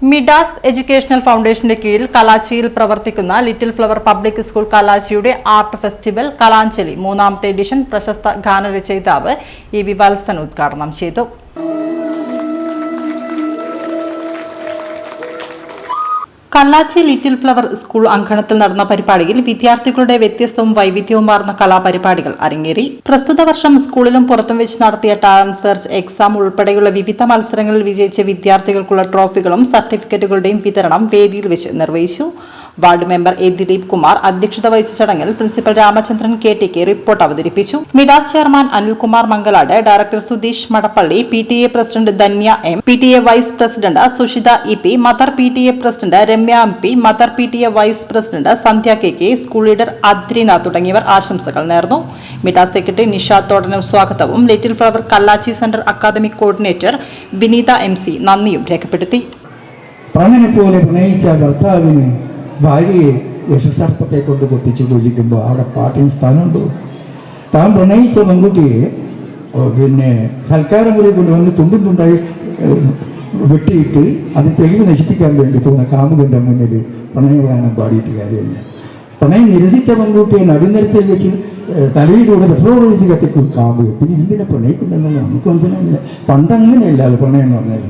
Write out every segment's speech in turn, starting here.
Midas educational ഫൗണ്ടേഷന്റെ കീഴിൽ കലാച്ചിയിൽ പ്രവർത്തിക്കുന്ന ലിറ്റിൽ ഫ്ലവർ പബ്ലിക് സ്കൂൾ കലാച്ചിയുടെ ആർട്ട് ഫെസ്റ്റിവൽ കലാഞ്ജലി മൂന്നാമത്തെ എഡിഷൻ പ്രശസ്ത ഗാനരചയിതാവ് ഇ.വി. വത്സൻ ഉദ്ഘാടനം ചെയ്തു. കല്ലാച്ചി ലിറ്റിൽ ഫ്ലവർ സ്കൂൾ അങ്കണത്തിൽ നടന്ന പരിപാടിയിൽ വിദ്യാർത്ഥികളുടെ വ്യത്യസ്തവും വൈവിധ്യവുമാർന്ന കലാപരിപാടികൾ അരങ്ങേറി. പ്രസ്തുത വർഷം സ്കൂളിലും പുറത്തും വെച്ച് നടത്തിയ ടാലന്റ് സെർച്ച് എക്സാം ഉൾപ്പെടെയുള്ള വിവിധ മത്സരങ്ങളിൽ വിജയിച്ച വിദ്യാർത്ഥികൾക്കുള്ള ട്രോഫികളും സർട്ടിഫിക്കറ്റുകളുടെയും വിതരണം വേദിയിൽ വെച്ച് നിർവഹിച്ചു. Ward member A Dileep Kumar അധ്യക്ഷത വഹിച്ച ചടങ്ങിൽ പ്രിൻസിപ്പൽ രാമചന്ദ്രൻ KTK റിപ്പോർട്ട് അവതരിപ്പിച്ചു. Midas chairman Anilkumar Mangalad, director Sudheesh Madappally, PTA president Dhanya M, PTA vice president Sushitha EP, mother PTA president Ramya MP, mother PTA vice president Sandhya KK, school leader Adrina തുടങ്ങിയവർ ആശംസകൾ നേർന്നു. മിഡാസ് സെക്രട്ടറി നിഷാദ് തോടനം സ്വാഗതവും little flower Kallachi centre academic coordinator Vineetha MC നന്ദിയും രേഖപ്പെടുത്തി. ഭാര്യയെ വിഷസർപ്പത്തെ കൊണ്ട് പൊട്ടിച്ചു കൊല്ലിക്കുമ്പോൾ അവിടെ പാട്ടിന് സ്ഥാനമുണ്ടോ? താൻ പ്രണയിച്ച പെൺകുട്ടിയെ സൽക്കാരം കൂടി കൊണ്ടുവന്ന് തുണ്ടും തുണ്ടായി വെട്ടിയിട്ട് അത് തെളിവ് നശിപ്പിക്കാൻ വേണ്ടി തോന്നുന്ന കാമുകന്റെ മുന്നിൽ പ്രണയഗാനം പാടിയിട്ട് കാര്യമില്ല. പ്രണയം നിരസിച്ച പെൺകുട്ടിയെ നടുനിരത്തിൽ വെച്ച് തലയിലൂടെ പെട്രോൾ ഒഴിച്ച് കത്തിക്കും കാമുക. പിന്നെ എന്തിനാ പ്രണയിക്കുന്നുണ്ടെന്ന് നമുക്ക് മനസ്സിലായില്ല. പണ്ടങ്ങനെയല്ല പ്രണയം എന്ന് പറഞ്ഞാൽ.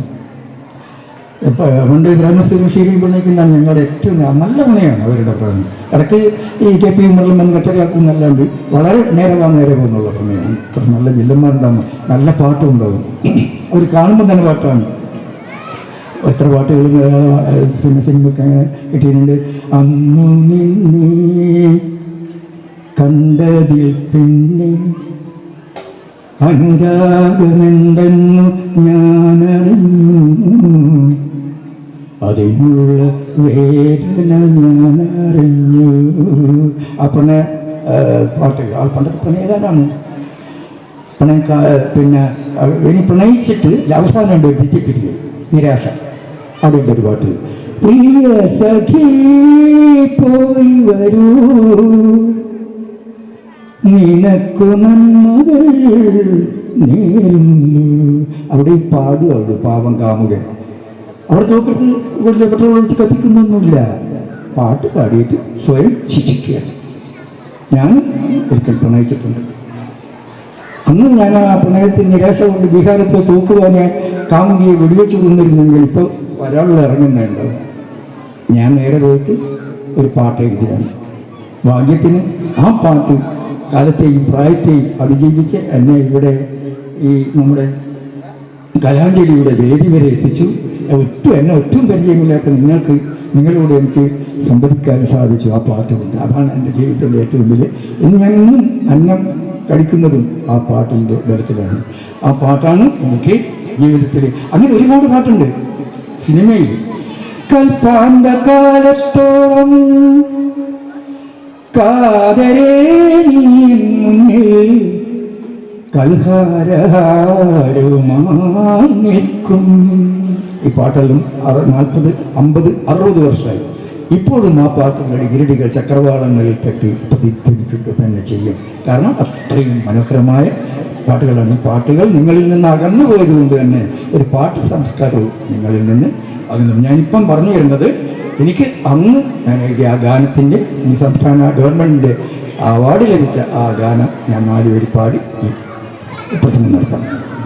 പണ്ട് ബ്രഹ്മശ്രീ പ്രണയിക്കുന്നതാണ് ഞങ്ങളുടെ ഏറ്റവും നല്ല പ്രണയമാണ് അവരുടെ പ്രണയം. ഇടയ്ക്ക് ഈ KP ഉമ്മറിലും കച്ചറിയാക്കുന്നല്ലാണ്ട് വളരെ നേരെ പോകുന്നുള്ള പ്രണയമാണ്. നല്ല വില്ലന്മാരുണ്ടാകും, നല്ല പാട്ടും ഉണ്ടാകും. അവർ കാണുമ്പോൾ തന്നെ പാട്ടാണ്. എത്ര പാട്ടുകൾ പിന്നെ സിനിമയ്ക്ക് അങ്ങനെ കിട്ടിയിട്ടുണ്ട്. അന്നു നിന്നെ കണ്ടതിൽ പിന്നെ അനുരാഗമെന്തെന്നു ഞാനറിഞ്ഞു, അതിനുള്ള വേദന ഞാനറിഞ്ഞു. ആ പ്രണയ പാട്ട് പണ്ടത്തെ പ്രണയകാരാണ്. പിന്നെ ഇനി പ്രണയിച്ചിട്ട് അവസാനം പിരിയും നിരാശ. അവിടെ ഒരു പാട്ട്, പ്രിയ സഖി പോയി വരൂ നിനക്കു നന്മകൾ നേരുന്നു. അവിടെ പാടുകയുള്ളൂ പാവം കാമുകൻ. അവിടെ നോക്കിട്ട് വലിയ പെട്രോൾ ഒഴിച്ച് കത്തിക്കുന്നൊന്നുമില്ല. പാട്ട് പാടിയിട്ട് സ്വയം ശിക്ഷിക്കുക. ഞാൻ ഒരിക്കൽ പ്രണയിച്ചിട്ടുണ്ട്. അന്ന് ഞാൻ ആ പ്രണയത്തിൽ നിരാശ കൊണ്ട് ബീഹാരത്തെ തൂക്കുവാനെ കാമുകിയെ വെടിവെച്ച് കൊണ്ടിരുന്നെങ്കിൽ ഇപ്പോൾ ഒരാളിൽ ഇറങ്ങുന്നുണ്ട്. ഞാൻ നേരെ പോയിട്ട് ഒരു പാട്ട് എഴുതിയാണ്. ഭാഗ്യത്തിന് ആ പാട്ട് കാലത്തെയും പ്രായത്തെയും അതിജീവിച്ച് എന്നെ ഇവിടെ ഈ നമ്മുടെ കലാഞ്ജലിയുടെ വേദി വരെ എത്തിച്ചു. എന്നെ ഒട്ടും പരിചയമില്ലാത്ത നിങ്ങളോട് എനിക്ക് സംവദിക്കാൻ സാധിച്ചു ആ പാട്ടുകൊണ്ട്. അതാണ് എൻ്റെ ജീവിതത്തിൻ്റെ ഏറ്റവും വലിയ. ഇന്ന് ഞാൻ ഇന്നും അന്നം കഴിക്കുന്നതും ആ പാട്ടിൻ്റെ ബലത്തിലാണ്. ആ പാട്ടാണ് എനിക്ക് ജീവിതത്തിൽ. അങ്ങനെ ഒരുപാട് പാട്ടുണ്ട് സിനിമയിൽ. കൽപ്പാന്ത കാലത്തോളം കാതരേ മുന്നിൽ കൽഹാരമായി നിൽക്കും. ഈ പാട്ടെല്ലാം 40, 50, 60 വർഷമായി. ഇപ്പോഴും ആ പാട്ടുകൾ ഇരടികൾ ചക്രവാളങ്ങളിൽ തട്ടി പ്രതിധ്വനിക്കുക തന്നെ ചെയ്യും. കാരണം അത്രയും മനോഹരമായ പാട്ടുകളാണ്. ഈ പാട്ടുകൾ നിങ്ങളിൽ നിന്ന് അകന്നു പോയതുകൊണ്ട് തന്നെ ഒരു പാട്ട് സംസ്കാരവും നിങ്ങളിൽ നിന്ന് അകന്നു. ഞാനിപ്പം പറഞ്ഞു വരുന്നത്, എനിക്ക് അന്ന് ഞാൻ എഴുതിയ ആ ഗാനത്തിൻ്റെ ഈ സംസ്ഥാന ഗവൺമെൻറ്റിൻ്റെ അവാർഡ് ലഭിച്ച ആ ഗാനം ഞാൻ 4 വരി പാടി ഈ പ്രസംഗം നടത്താം.